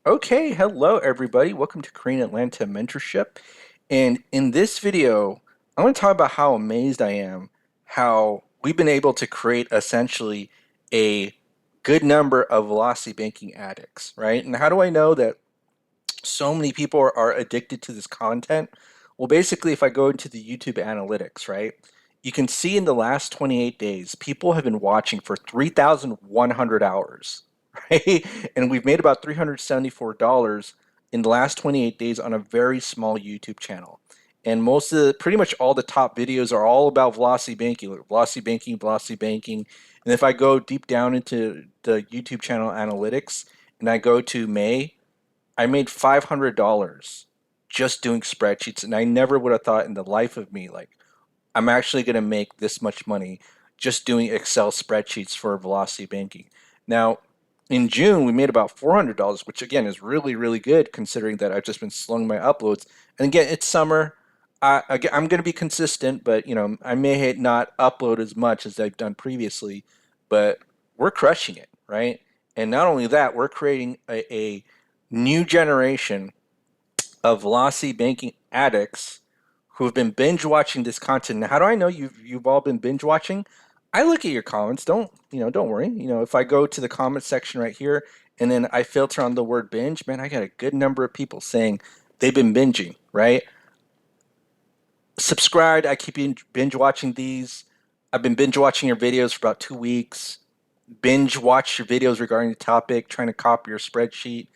Okay, hello everybody. Welcome to Korean Atlanta Mentorship. And in this video, I want to talk about how amazed I am how we've been able to create essentially a good number of velocity banking addicts, right? And how do I know that so many people are addicted to this content? Well, basically, if I go into the YouTube analytics, right, you can see in the last 28 days, people have been watching for 3,100 hours, right? And we've made about $374 in the last 28 days on a very small YouTube channel. And pretty much all the top videos are all about velocity banking, like velocity banking, velocity banking. And if I go deep down into the YouTube channel analytics and I go to May, I made $500 just doing spreadsheets, and I never would have thought in the life of me, like, I'm actually going to make this much money just doing Excel spreadsheets for velocity banking. Now, in June, we made about $400, which again is really, really good considering that I've just been slowing my uploads. And again, it's summer. I'm going to be consistent, but I may not upload as much as I've done previously, but we're crushing it, right? And not only that, we're creating a new generation of velocity banking addicts who have been binge watching this content. Now, how do I know you've all been binge watching? I look at your comments. Don't worry. If I go to the comment section right here and then I filter on the word binge, man, I got a good number of people saying they've been binging, right? Subscribed. I keep binge watching these. I've been binge watching your videos for about 2 weeks. Binge watch your videos regarding the topic, trying to copy your spreadsheet.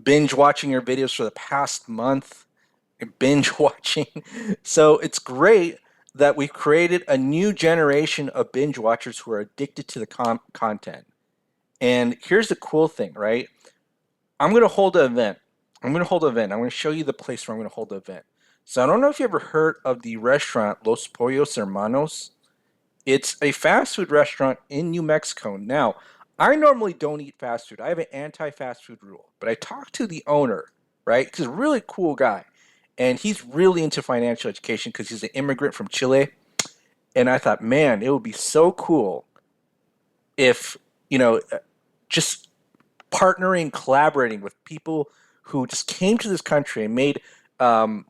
Binge watching your videos for the past month, binge watching. So it's great that we've created a new generation of binge watchers who are addicted to the content. And here's the cool thing, right? I'm going to hold an event. I'm going to show you the place where I'm going to hold the event. So I don't know if you ever heard of the restaurant Los Pollos Hermanos. It's a fast food restaurant in New Mexico. Now, I normally don't eat fast food. I have an anti-fast food rule. But I talked to the owner, right? He's a really cool guy. And he's really into financial education because he's an immigrant from Chile. And I thought, man, it would be so cool if, you know, just partnering, collaborating with people who just came to this country and made an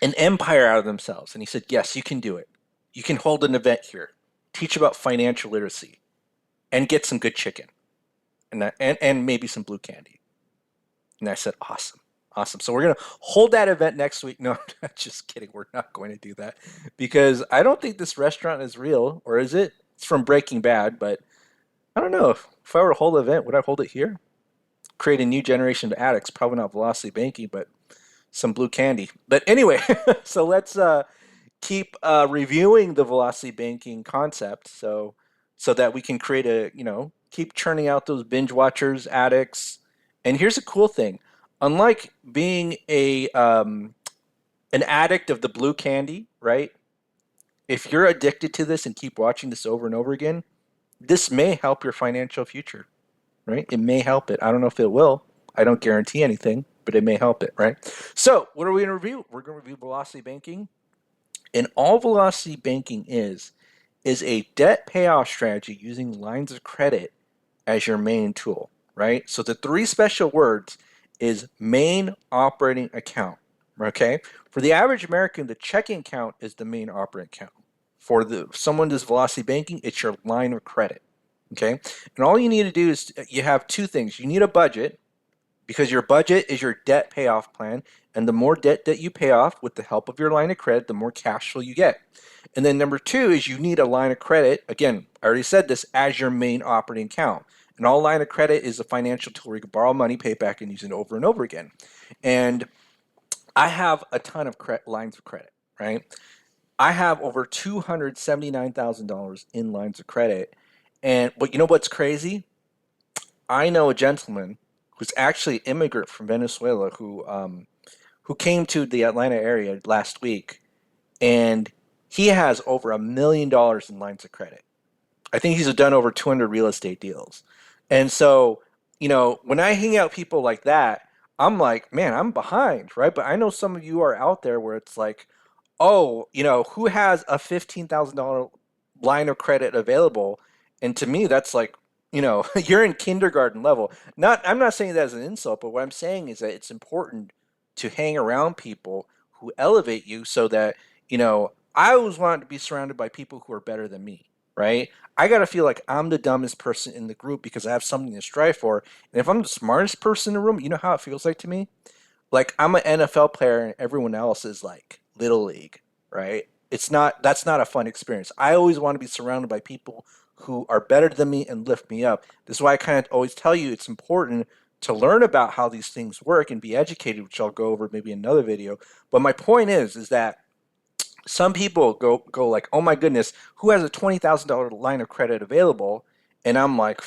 empire out of themselves. And he said, yes, you can do it. You can hold an event here, teach about financial literacy, and get some good chicken, and maybe some blue candy. And I said, awesome. Awesome. So we're going to hold that event next week. No, I'm just kidding. We're not going to do that because I don't think this restaurant is real, or is it? It's from Breaking Bad, but I don't know. If I were to hold an event, would I hold it here? Create a new generation of addicts, probably not velocity banking, but some blue candy. But anyway, so let's keep reviewing the velocity banking concept so that we can create keep churning out those binge watchers, addicts. And here's a cool thing. Unlike being an addict of the blue candy, right? If you're addicted to this and keep watching this over and over again, this may help your financial future, right? It may help it. I don't know if it will. I don't guarantee anything, but it may help it, right? So, what are we going to review? We're going to review velocity banking. And all velocity banking is a debt payoff strategy using lines of credit as your main tool, right? So the three special words is main operating account, okay? For the average American, the checking account is the main operating account. For someone that's velocity banking, it's your line of credit, okay? And all you need to do is you have two things. You need a budget because your budget is your debt payoff plan. And the more debt that you pay off with the help of your line of credit, the more cash flow you get. And then number two is you need a line of credit. Again, I already said this, as your main operating account. And all line of credit is a financial tool where you can borrow money, pay it back, and use it over and over again. And I have a ton of lines of credit, right? I have over $279,000 in lines of credit. But you know what's crazy? I know a gentleman who's actually an immigrant from Venezuela who came to the Atlanta area last week, and he has over $1 million in lines of credit. I think he's done over 200 real estate deals. And so, when I hang out with people like that, I'm like, man, I'm behind, right? But I know some of you are out there where it's like, oh, who has a $15,000 line of credit available? And to me, that's like you're in kindergarten level. I'm not saying that as an insult, but what I'm saying is that it's important to hang around people who elevate you so that, I always want to be surrounded by people who are better than me, right? I got to feel like I'm the dumbest person in the group because I have something to strive for. And if I'm the smartest person in the room, you know how it feels like to me? Like I'm an NFL player and everyone else is like little league, right? That's not a fun experience. I always want to be surrounded by people who are better than me and lift me up. This is why I kind of always tell you it's important to learn about how these things work and be educated, which I'll go over maybe in another video. But my point is that some people go like, oh my goodness, who has a $20,000 line of credit available? And I'm like,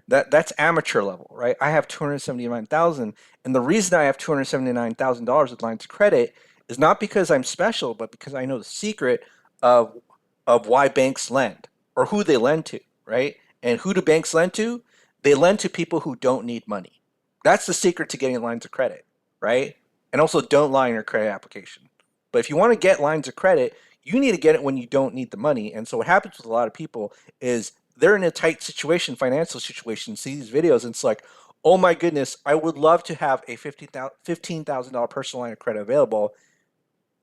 that's amateur level, right? I have 279,000, and the reason I have $279,000 of lines of credit is not because I'm special, but because I know the secret of why banks lend or who they lend to, right? And who do banks lend to? They lend to people who don't need money. That's the secret to getting lines of credit, right? And also, don't lie in your credit application. But if you want to get lines of credit, you need to get it when you don't need the money. And so what happens with a lot of people is they're in a tight situation, financial situation, see these videos, and it's like, oh my goodness, I would love to have a $15,000 personal line of credit available,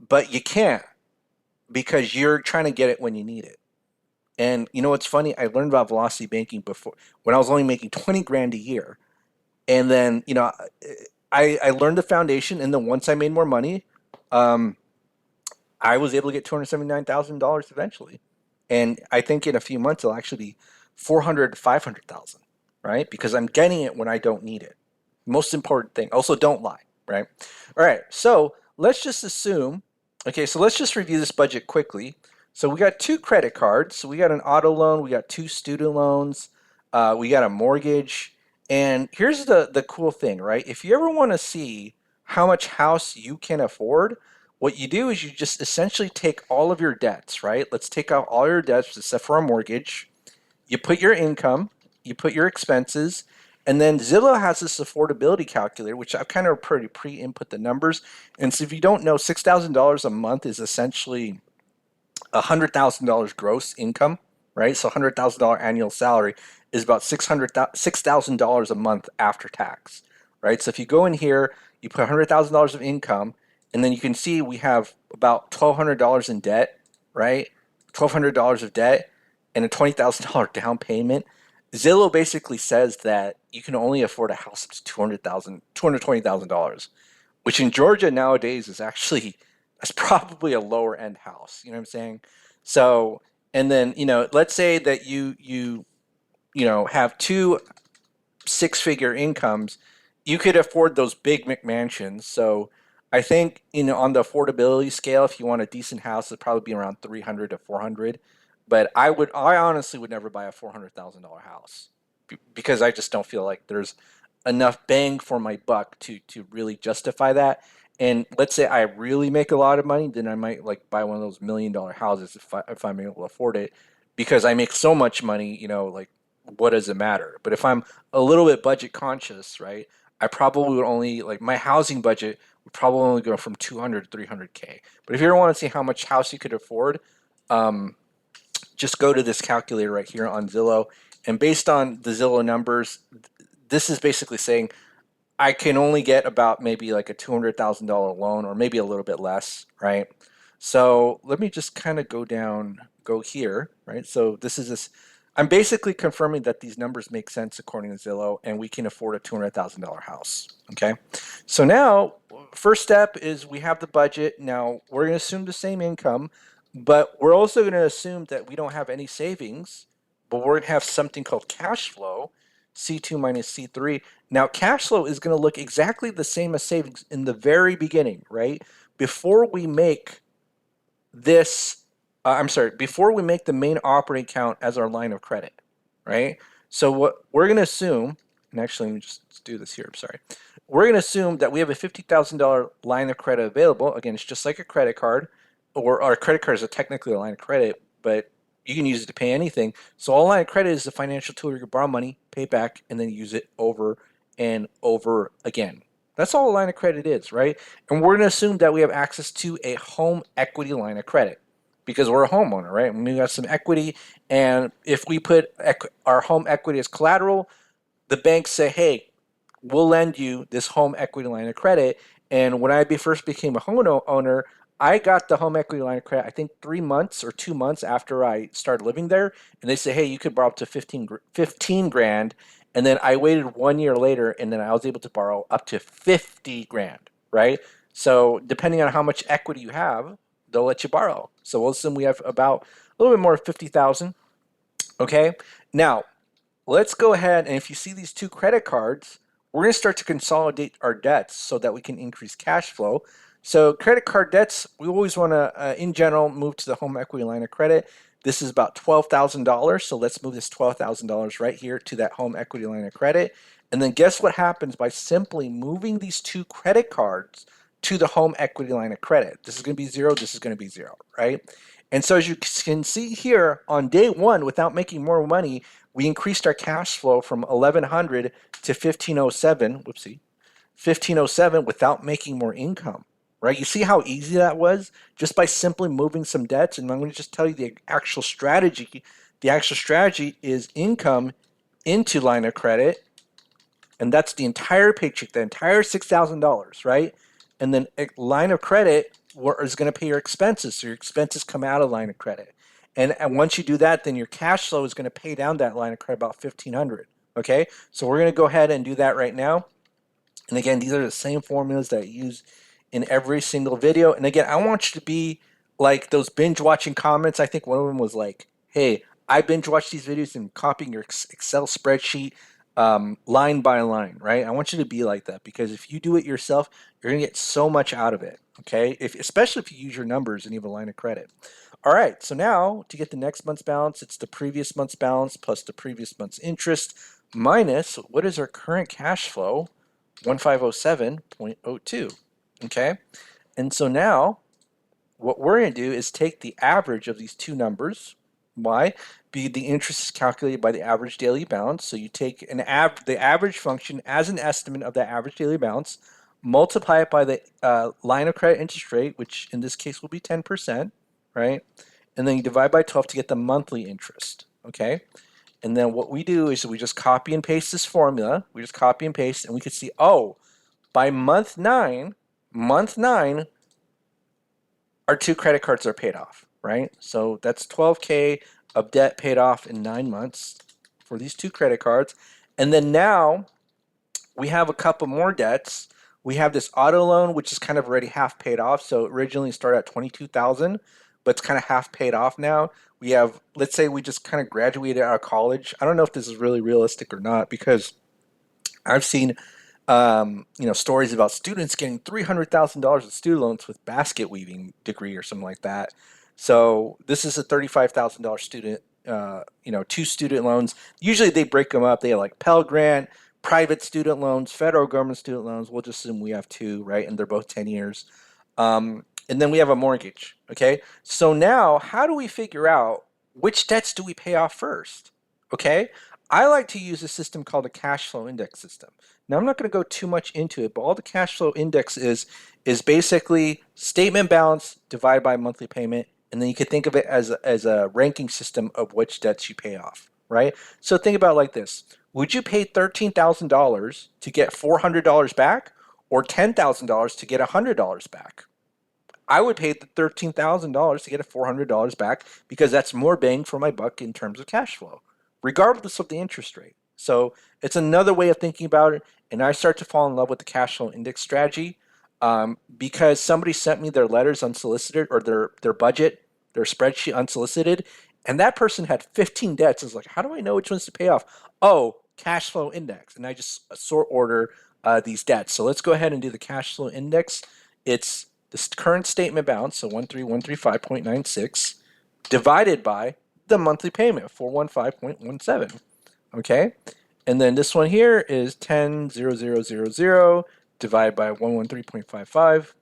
but you can't because you're trying to get it when you need it. And you know what's funny? I learned about velocity banking before when I was only making 20 grand a year. And then, I learned the foundation. And then once I made more money, um, I was able to get $279,000 eventually. And I think in a few months it'll actually be 400 to 500,000, right? Because I'm getting it when I don't need it. Most important thing. Also, don't lie, right? All right. So let's just assume, okay, so let's just review this budget quickly. So we got two credit cards. So we got an auto loan, we got two student loans, we got a mortgage. And here's the cool thing, right? If you ever want to see how much house you can afford, what you do is you just essentially take all of your debts, right? Let's take out all your debts except for a mortgage. You put your income, you put your expenses, and then Zillow has this affordability calculator, which I've kind of pretty pre-input the numbers. And so if you don't know, $6,000 a month is essentially $100,000 gross income, right? So $100,000 annual salary is about $6,000 a month after tax, right? So if you go in here, you put $100,000 of income, and then you can see we have about $1,200 in debt, right? $1,200 of debt and a $20,000 down payment. Zillow basically says that you can only afford a house up to $220,000, which in Georgia nowadays is actually that's probably a lower end house. You know what I'm saying? So, and then let's say that you have two six-figure incomes, you could afford those big McMansions. So I think on the affordability scale, if you want a decent house, it'd probably be around 300 to 400. But I honestly would never buy a $400,000 house because I just don't feel like there's enough bang for my buck to really justify that. And let's say I really make a lot of money, then I might like buy one of those $1 million houses if I'm able to afford it, because I make so much money. Like what does it matter? But if I'm a little bit budget conscious, right? I probably would only like my housing budget would probably only go from 200 to 300K. But if you ever want to see how much house you could afford, um, just go to this calculator right here on Zillow. And based on the Zillow numbers, this is basically saying I can only get about maybe like a $200,000 loan or maybe a little bit less, right? So let me just kind of go here, right? So this is this. I'm basically confirming that these numbers make sense according to Zillow, and we can afford a $200,000 house. Okay. So now, first step is we have the budget. Now we're going to assume the same income, but we're also going to assume that we don't have any savings, but we're going to have something called cash flow, C2 minus C3. Now, cash flow is going to look exactly the same as savings in the very beginning, right? Before we make this, before we make the main operating account as our line of credit, right? So what we're going to assume, and actually let me just do this here, I'm sorry. We're going to assume that we have a $50,000 line of credit available. Again, it's just like a credit card, or our credit card is technically a line of credit, but you can use it to pay anything. So all line of credit is a financial tool. You can borrow money, pay back, and then use it over and over again. That's all a line of credit is, right? And we're going to assume that we have access to a home equity line of credit. because we're a homeowner, right? And we got some equity, and if we put our home equity as collateral, the banks say, hey, we'll lend you this home equity line of credit. And when I first became a homeowner, I got the home equity line of credit, I think 3 months or 2 months after I started living there. And they say, hey, you could borrow up to 15 grand. And then I waited 1 year later, and then I was able to borrow up to 50 grand, right? So depending on how much equity you have, they'll let you borrow. So we'll assume we have about a little bit more of 50,000. Okay. Now, let's go ahead, and if you see these two credit cards, we're going to start to consolidate our debts so that we can increase cash flow. So credit card debts, we always want to, in general, move to the home equity line of credit. This is about $12,000, so let's move this $12,000 right here to that home equity line of credit. And then guess what happens by simply moving these two credit cards to the home equity line of credit? This is going to be zero, this is going to be zero, right? And so as you can see here, on day one, without making more money, we increased our cash flow from 1100 to 1507, whoopsie, 1507 without making more income, right? You see how easy that was just by simply moving some debts. And I'm going to just tell you the actual strategy. The actual strategy is income into line of credit, and that's the entire paycheck, the entire $6,000, right? And then a line of credit is going to pay your expenses, so your expenses come out of line of credit. And once you do that, then your cash flow is going to pay down that line of credit about 1,500. Okay, so we're going to go ahead and do that right now. And again, these are the same formulas that I use in every single video. And again, I want you to be like those binge watching comments. I think one of them was like, hey, I binge watch these videos and copying your Excel spreadsheet line by line, right? I want you to be like that, because if you do it yourself, you're going to get so much out of it, okay? Especially if you use your numbers and you have a line of credit. All right, so now to get the next month's balance, it's the previous month's balance plus the previous month's interest minus what is our current cash flow, 1507.02, okay? And so now what we're going to do is take the average of these two numbers. Why? The interest is calculated by the average daily balance. So you take the average function as an estimate of the average daily balance, multiply it by the line of credit interest rate, which in this case will be 10%, right? And then you divide by 12 to get the monthly interest, okay? And then what we do is we just copy and paste this formula. We just copy and paste, and we can see, oh, by month nine, our two credit cards are paid off, right? So that's 12K of debt paid off in 9 months for these two credit cards. And then now we have a couple more debts. We have this auto loan, which is kind of already half paid off. So originally started at 22,000, but it's kind of half paid off now. We have, let's say we just kind of graduated out of college. I don't know if this is really realistic or not, because I've seen stories about students getting $300,000 in student loans with basket weaving degree or something like that. So this is a $35,000 student, two student loans. Usually they break them up. They have like Pell Grant, private student loans, federal government student loans. We'll just assume we have two, right? And they're both 10 years. And then we have a mortgage, okay? So now how do we figure out which debts do we pay off first, okay? I like to use a system called a cash flow index system. Now, I'm not going to go too much into it, but all the cash flow index is basically statement balance divided by monthly payment, and then you could think of it as a ranking system of which debts you pay off, right? So think about it like this. Would you pay $13,000 to get $400 back, or $10,000 to get $100 back? I would pay the $13,000 to get a $400 back, because that's more bang for my buck in terms of cash flow, regardless of the interest rate. So it's another way of thinking about it. And I start to fall in love with the cash flow index strategy, because somebody sent me their letters unsolicited, or their budget, their spreadsheet unsolicited, and that person had 15 debts. I was like, how do I know which ones to pay off? Oh, cash flow index. And I just sort order these debts. So let's go ahead and do the cash flow index. It's this current statement balance, so 13135.96, divided by the monthly payment, 415.17. Okay, and then this one here is 10,000 divided by 113.55,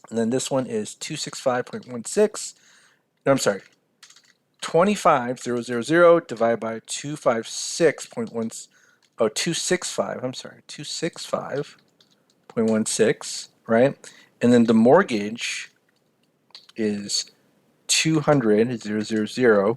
and then this one is 265.16. No, I'm sorry, 25,000 divided by 256.1. Oh, 265. I'm sorry, 265.16. Right, and then the mortgage is 200,000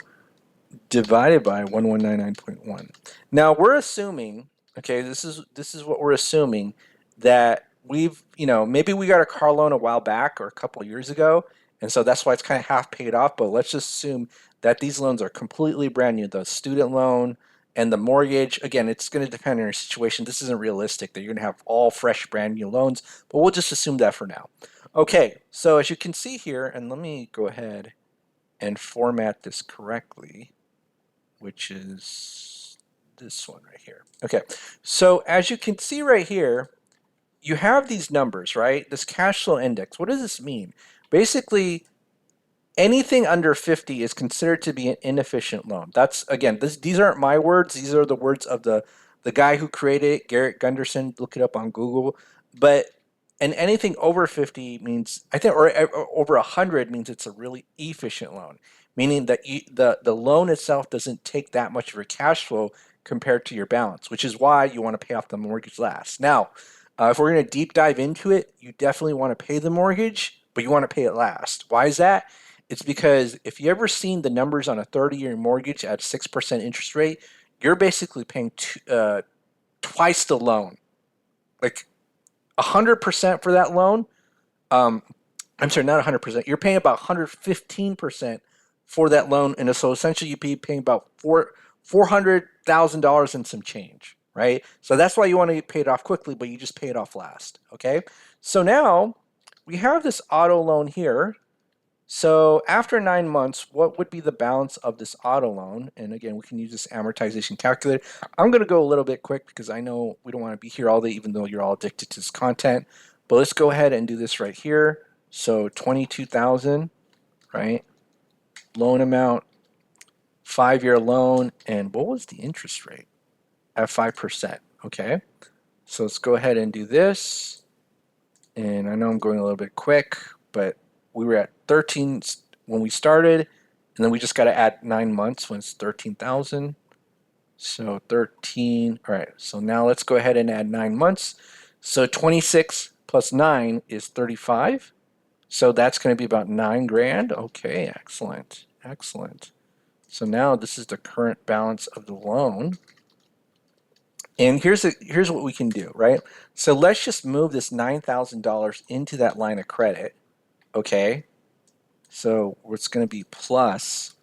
divided by 1199.1. Now we're assuming, okay, this is what we're assuming, that we've, maybe we got a car loan a while back or a couple of years ago, and so that's why it's kind of half paid off, but let's just assume that these loans are completely brand new. The student loan and the mortgage, again, it's going to depend on your situation. This isn't realistic that you're going to have all fresh brand new loans, but we'll just assume that for now. Okay, so as you can see here, and let me go ahead and format this correctly, which is this one right here. Okay, so as you can see right here, you have these numbers, right? This cash flow index. What does this mean? Basically, anything under 50 is considered to be an inefficient loan. That's, again, these aren't my words. These are the words of the guy who created it, Garrett Gunderson. Look it up on Google. But and anything over 50 means, I think, or over 100 means it's a really efficient loan, meaning that the loan itself doesn't take that much of your cash flow compared to your balance, which is why you want to pay off the mortgage last. Now, if we're going to deep dive into it, you definitely want to pay the mortgage, but you want to pay it last. Why is that? It's because if you ever seen the numbers on a 30-year mortgage at 6% interest rate, you're basically paying twice the loan, like 100% for that loan. I'm sorry, not 100%. You're paying about 115% for that loan, and so essentially you'd be paying about $400,000 and some change, right? So that's why you want to get paid off quickly, but you just pay it off last. Okay. So now we have this auto loan here. So after 9 months, what would be the balance of this auto loan? And again, we can use this amortization calculator. I'm going to go a little bit quick because I know we don't want to be here all day, even though you're all addicted to this content. But let's go ahead and do this right here. So 22,000, right? Loan amount, 5-year loan, and what was the interest rate? At 5%. Okay. So let's go ahead and do this. And I know I'm going a little bit quick, but we were at 13 when we started, and then we just got to add 9 months when it's 13,000. So 13. All right. So now let's go ahead and add 9 months. So 26 plus 9 is 35. So that's going to be about 9 grand. Okay, excellent. Excellent. So now this is the current balance of the loan. And here's what we can do, right? So let's just move this $9,000 into that line of credit. Okay. So it's going to be plus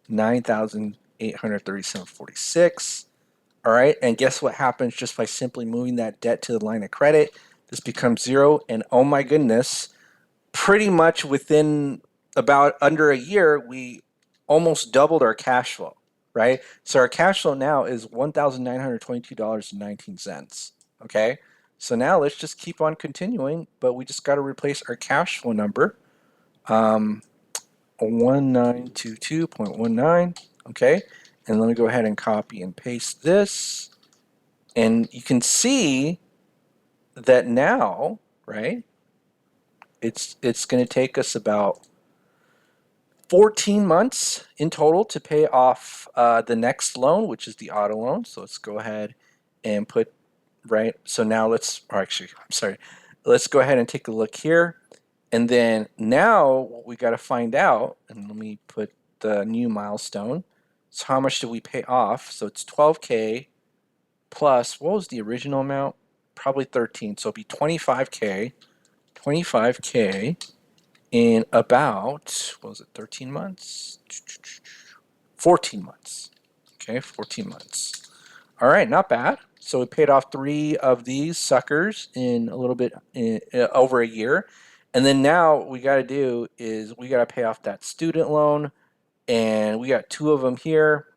9,837.46. All right. And guess what happens just by simply moving that debt to the line of credit? This becomes 0. And oh my goodness, pretty much within about under a year, we almost doubled our cash flow, right? So our cash flow now is $1,922.19. Okay. So now let's just keep on continuing, but we just got to replace our cash flow number. 1922.19. Okay. And let me go ahead and copy and paste this. And you can see that now, right? It's going to take us about 14 months in total to pay off the next loan, which is the auto loan. So let's go ahead and put, right? So now let's go ahead and take a look here. And then now what we got to find out, and let me put the new milestone. So how much do we pay off? So it's 12K plus, what was the original amount? Probably 13. So it'll be 25K in about, what was it, 13 months? 14 months. Okay, 14 months. All right, not bad. So we paid off 3 of these suckers in a little bit over a year. And then now what we got to do is we got to pay off that student loan. And we got 2 of them here.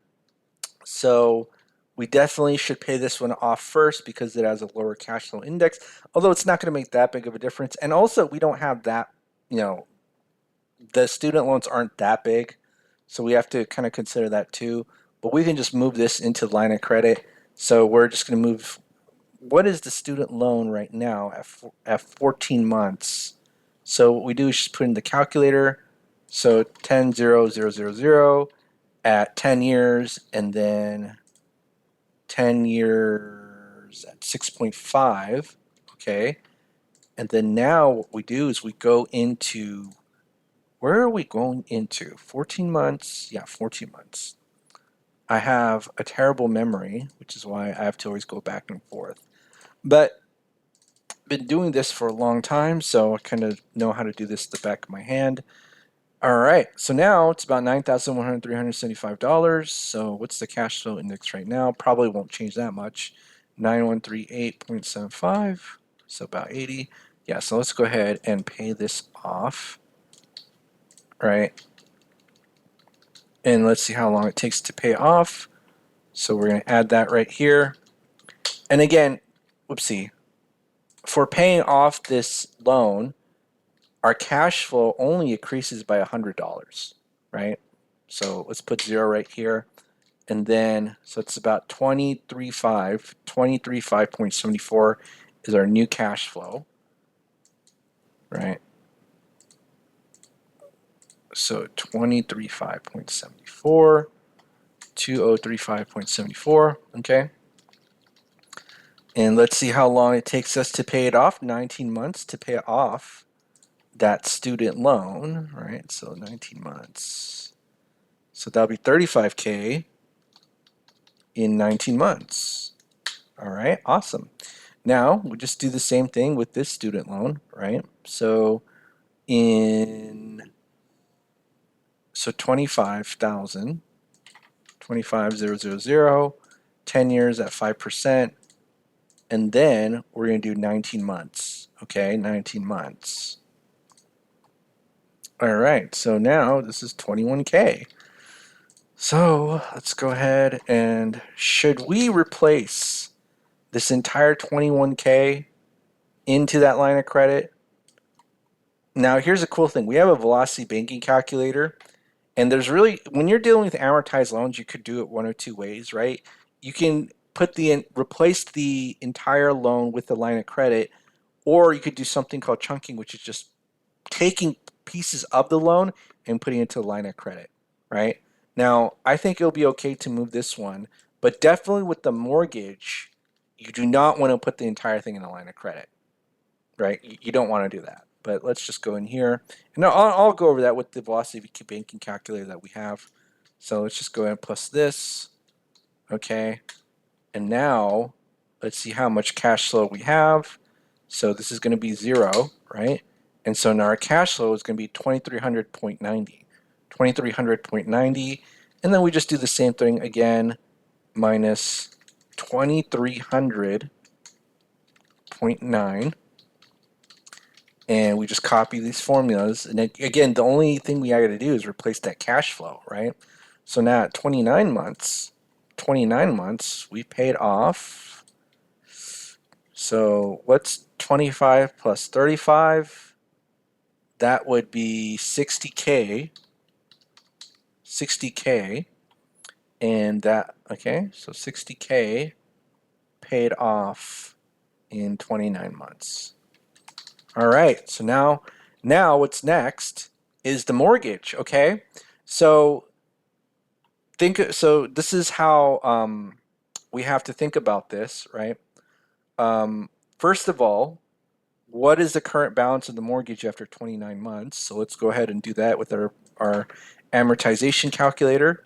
So we definitely should pay this one off first because it has a lower cash flow index, although it's not going to make that big of a difference. And also we don't have that, the student loans aren't that big. So we have to kind of consider that too. But we can just move this into the line of credit. So we're just going to move, what is the student loan right now at 14 months? So what we do is just put in the calculator. So 10,000 at 10 years, and then 10 years at 6.5. Okay. And then now what we do is we go into where are we going into? 14 months? Yeah, 14 months. I have a terrible memory, which is why I have to always go back and forth. But been doing this for a long time, so I kind of know how to do this at the back of my hand. All right, so now it's about $9,375. So what's the cash flow index right now? Probably won't change that much. 9138.75, so about 80. Yeah, so let's go ahead and pay this off, right? And let's see how long it takes to pay off. So we're going to add that right here. And again, whoopsie, for paying off this loan, our cash flow only increases by $100, right? So let's put 0 right here. And then, so it's about 23.5 is our new cash flow, right? So 23.5.74, 2035.74, okay? And let's see how long it takes us to pay it off. 19 months to pay off that student loan, right? So 19 months. So that'll be 35K in 19 months. All right, awesome. Now we just do the same thing with this student loan, right? So 25,000, 25,000, 10 years at 5%, and then we're going to do 19 months. Okay, 19 months. All right, so now this is 21K. So let's go ahead and should we replace this entire 21K into that line of credit? Now here's a cool thing. We have a velocity banking calculator, and there's really, when you're dealing with amortized loans, you could do it one of two ways, right? You can replace the entire loan with the line of credit, or you could do something called chunking, which is just taking pieces of the loan and putting it into a line of credit, right? Now, I think it'll be okay to move this one, but definitely with the mortgage, you do not want to put the entire thing in a line of credit, right? You don't want to do that. But let's just go in here. And I'll go over that with the velocity banking calculator that we have. So let's just go ahead and plus this. Okay. And now let's see how much cash flow we have. So this is going to be 0, right? And so now our cash flow is going to be 2300.90. 2300.90. And then we just do the same thing again, minus 2300.9. And we just copy these formulas. And again, the only thing we got to do is replace that cash flow, right? So now at 29 months, we paid off. So what's 25 plus 35? That would be 60K. 60K. And that, okay, so 60K paid off in 29 months. All right, so now what's next is the mortgage, okay? So this is how we have to think about this, right? First of all, what is the current balance of the mortgage after 29 months? So let's go ahead and do that with our amortization calculator.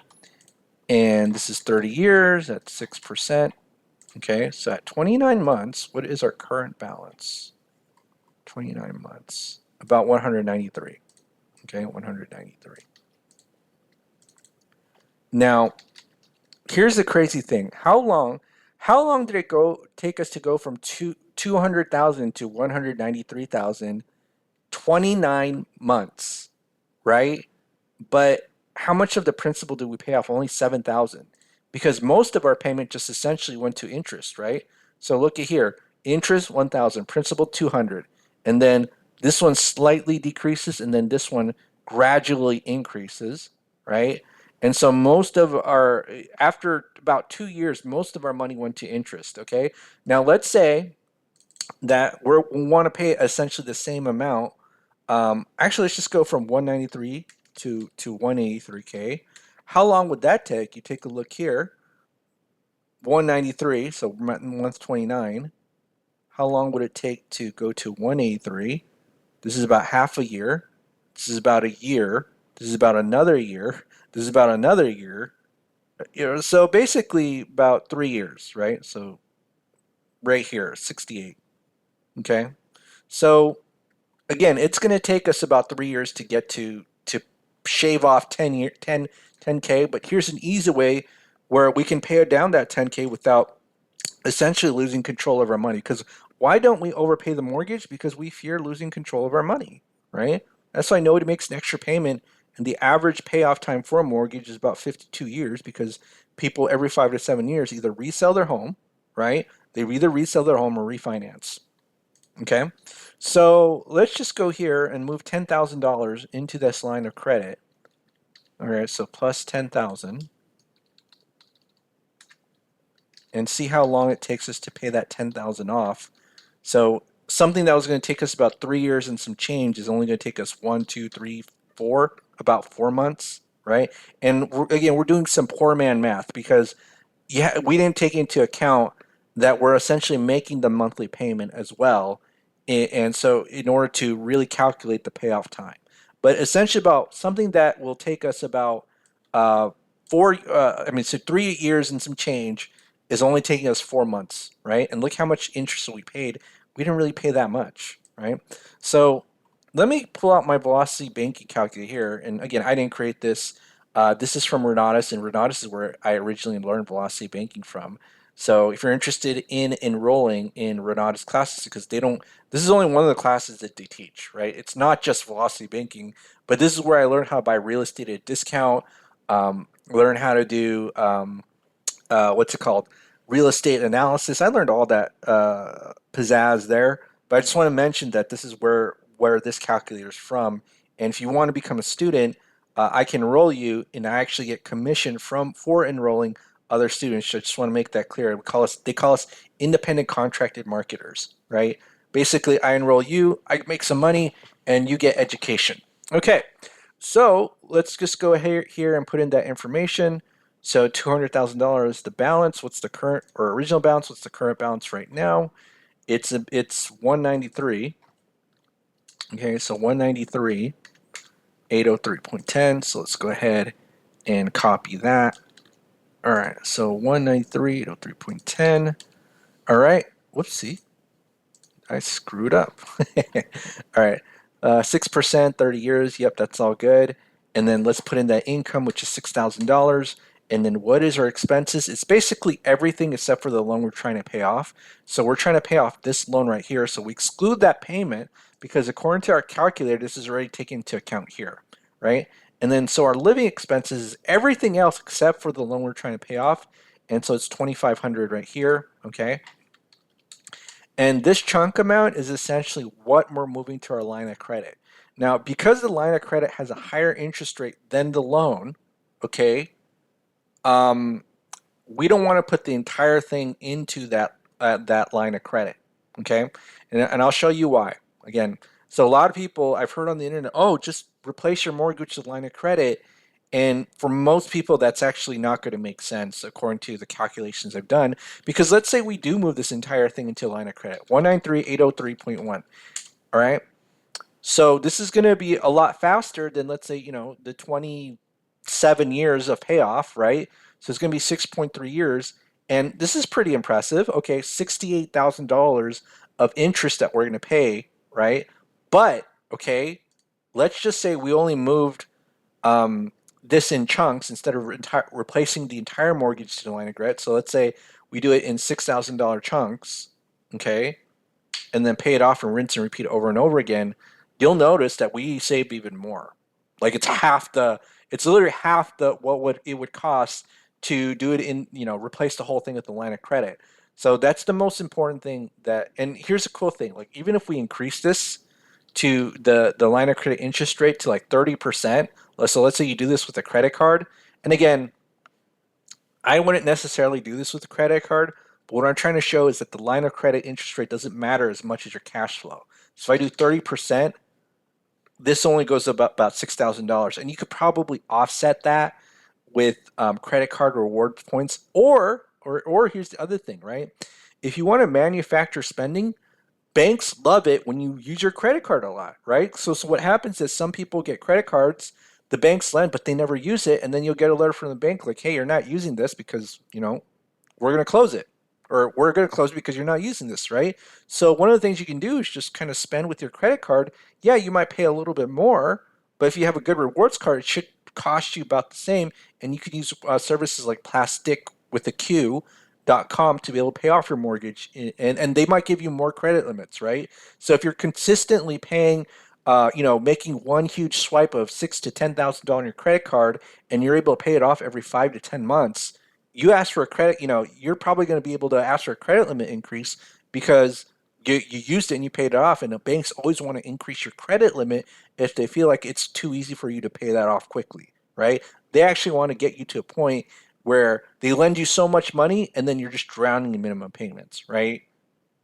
And this is 30 years at 6%. Okay, so at 29 months, what is our current balance? 29 months, about 193. Okay, 193. Now, here's the crazy thing. How long did it take us to go from 200,000 to 193,000? 29 months, right? But how much of the principal did we pay off? Only 7,000, because most of our payment just essentially went to interest, right? So look at here, interest 1,000, principal 200, and then this one slightly decreases, and then this one gradually increases, right? And so after about 2 years, most of our money went to interest, okay? Now let's say that we want to pay essentially the same amount. Actually, let's just go from 193 to 183K. How long would that take? You take a look here. 193, so month 29. How long would it take to go to 183? This is about half a year. This is about a year. This is about another year. This is about another year. So basically about 3 years, right? So right here, 68. Okay. So again, it's going to take us about 3 years to get to shave off 10K. But here's an easy way where we can pay down that 10K without essentially losing control of our money. Because why don't we overpay the mortgage? Because we fear losing control of our money, right? That's why nobody makes an extra payment. And the average payoff time for a mortgage is about 52 years because people every 5 to 7 years either resell their home, right? They either resell their home or refinance. Okay, so let's just go here and move $10,000 into this line of credit. All right, so plus 10,000, and see how long it takes us to pay that 10,000 off. So something that was going to take us about 3 years and some change is only going to take us 1, 2, 3, 4, about 4 months, right? And again, we're doing some poor man math because we didn't take into account that we're essentially making the monthly payment as well. And so in order to really calculate the payoff time, but essentially about something that will take us about uh, so 3 years and some change is only taking us 4 months, right? And look how much interest we paid. We didn't really pay that much, right? So let me pull out my velocity banking calculator here. And again, I didn't create this. This is from Renatus, and Renatus is where I originally learned velocity banking from. So if you're interested in enrolling in Renatus classes, because this is only one of the classes that they teach, right? It's not just velocity banking, but this is where I learned how to buy real estate at a discount, learn how to do what's it called? Real estate analysis. I learned all that pizzazz there, but I just want to mention that this is where this calculator is from. And if you want to become a student, I can enroll you, and I actually get commission for enrolling other students. So I just want to make that clear. They call us independent contracted marketers, right? Basically, I enroll you, I make some money, and you get education. Okay, so let's just go ahead here and put in that information. So $200,000, the balance. What's the current or original balance? What's the current balance right now? It's 193. Okay, so 193, 803.10. So let's go ahead and copy that. All right, so 193, 803.10. All right, whoopsie, I screwed up. All right, 6%, 30 years. Yep, that's all good. And then let's put in that income, which is $6,000. And then what is our expenses? It's basically everything except for the loan we're trying to pay off. So we're trying to pay off this loan right here. So we exclude that payment because according to our calculator, this is already taken into account here, right? And then so our living expenses is everything else except for the loan we're trying to pay off. And so it's 2,500 right here, okay? And this chunk amount is essentially what we're moving to our line of credit. Now, because the line of credit has a higher interest rate than the loan, okay, we don't want to put the entire thing into that line of credit, okay? And I'll show you why. Again, so a lot of people I've heard on the internet, oh, just replace your mortgage with line of credit. And for most people, that's actually not going to make sense according to the calculations I've done. Because let's say we do move this entire thing into a line of credit, 193,803.1. All right. So this is going to be a lot faster than, let's say, the 27 years of payoff, right? So it's going to be 6.3 years. And this is pretty impressive. Okay, $68,000 of interest that we're going to pay, right? But, okay, let's just say we only moved this in chunks instead of replacing the entire mortgage to the line of credit. So let's say we do it in $6,000 chunks, okay, and then pay it off and rinse and repeat over and over again. You'll notice that we saved even more. Like it's literally half what it would cost to do it replace the whole thing with the line of credit. So that's the most important thing and here's the cool thing, like even if we increase this to the line of credit interest rate to like 30%. So let's say you do this with a credit card. And again, I wouldn't necessarily do this with a credit card, but what I'm trying to show is that the line of credit interest rate doesn't matter as much as your cash flow. So if I do 30%, this only goes about $6,000. And you could probably offset that with credit card reward points. Or here's the other thing, right? If you want to manufacture spending, banks love it when you use your credit card a lot, right? So what happens is some people get credit cards, the banks lend, but they never use it, and then you'll get a letter from the bank like, hey, you're not using this because, we're going to close it. Or we're going to close because you're not using this, right? So one of the things you can do is just kind of spend with your credit card. Yeah, you might pay a little bit more, but if you have a good rewards card, it should cost you about the same. And you can use services like Plastic with a Q.com to be able to pay off your mortgage, and they might give you more credit limits, right? So if you're consistently paying, making one huge swipe of $6,000 to $10,000 on your credit card, and you're able to pay it off every 5 to 10 months, you ask for a credit, you're probably going to be able to ask for a credit limit increase because you used it and you paid it off. And the banks always want to increase your credit limit if they feel like it's too easy for you to pay that off quickly, right? They actually want to get you to a point where they lend you so much money and then you're just drowning in minimum payments, right?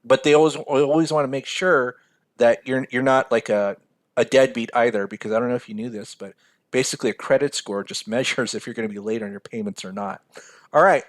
But they always want to make sure that you're not like a deadbeat either, because I don't know if you knew this, but basically a credit score just measures if you're going to be late on your payments or not. All right,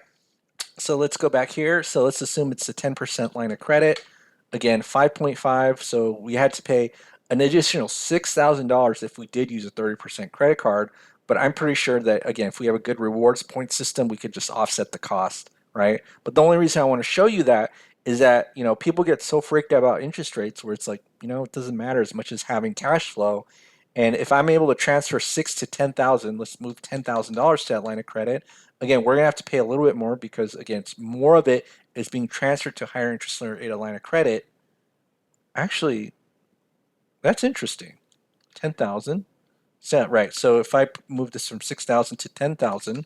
so let's go back here. So let's assume it's a 10% line of credit. Again, 5.5. So we had to pay an additional $6,000 if we did use a 30% credit card. But I'm pretty sure that, again, if we have a good rewards point system, we could just offset the cost, right? But the only reason I want to show you that is that, people get so freaked out about interest rates where it's like, it doesn't matter as much as having cash flow. And if I'm able to transfer 6 to 10,000, let's move $10,000 to that line of credit. Again, we're gonna have to pay a little bit more because again, it's more of it is being transferred to higher interest rate line of credit. Actually, that's interesting. 10,000. Right. So if I move this from 6,000 to 10,000,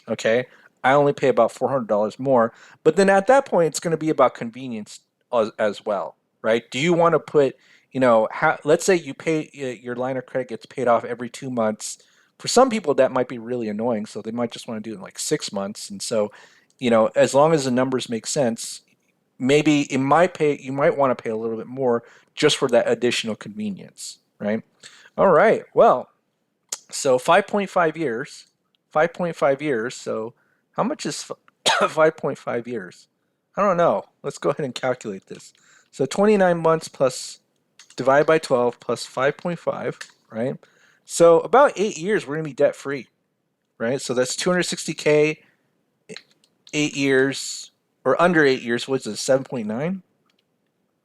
okay, I only pay about $400 more. But then at that point, it's going to be about convenience as well, right? Do you want to put, let's say you pay your line of credit gets paid off every 2 months. For some people, that might be really annoying, so they might just want to do it in like 6 months. And so, as long as the numbers make sense, maybe you might want to pay a little bit more just for that additional convenience, right? All right. Well, so 5.5 years, 5.5 years. So how much is 5.5 years? I don't know. Let's go ahead and calculate this. So 29 months plus divide by 12 plus 5.5, right? So about 8 years we're going to be debt free, right? So that's 260K, 8 years or under 8 years. What's it? 7.9?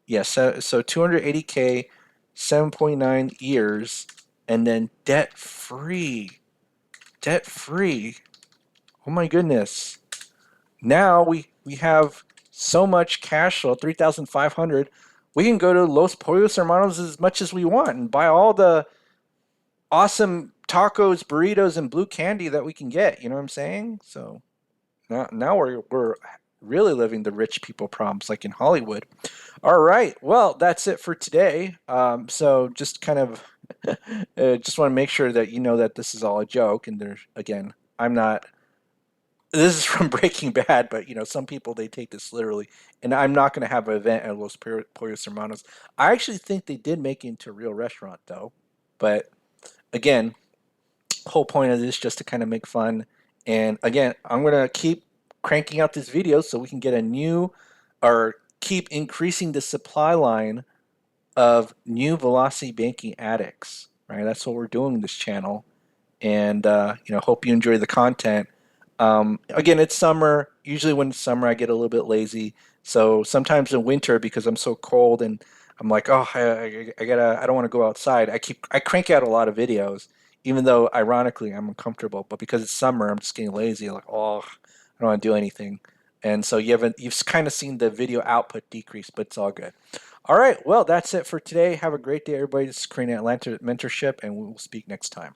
Yes. So 280K, 7.9 years, and then debt free. Debt free. Oh my goodness. Now we have so much cash flow, 3,500. We can go to Los Pollos Hermanos as much as we want and buy all the awesome tacos, burritos, and blue candy that we can get. You know what I'm saying? So now we're really living the rich people problems like in Hollywood. All right. Well, that's it for today. So just kind of just want to make sure that you know that this is all a joke. And there's, again, I'm not. This is from Breaking Bad, but some people they take this literally. And I'm not going to have an event at Los Pollos Hermanos. I actually think they did make it into a real restaurant, though. But again, whole point of this is just to kind of make fun. And again, I'm going to keep cranking out this video so we can get a new or keep increasing the supply line of new Velocity Banking Addicts, right? That's what we're doing in this channel. And, hope you enjoy the content. Again, it's summer. Usually when it's summer, I get a little bit lazy. So sometimes in winter, because I'm so cold and I'm like, oh, I don't want to go outside. I crank out a lot of videos, even though ironically I'm uncomfortable. But because it's summer, I'm just getting lazy. Like, oh, I don't want to do anything. And so you've kind of seen the video output decrease, but it's all good. All right, well, that's it for today. Have a great day, everybody. This is Korean Atlanta Mentorship, and we will speak next time.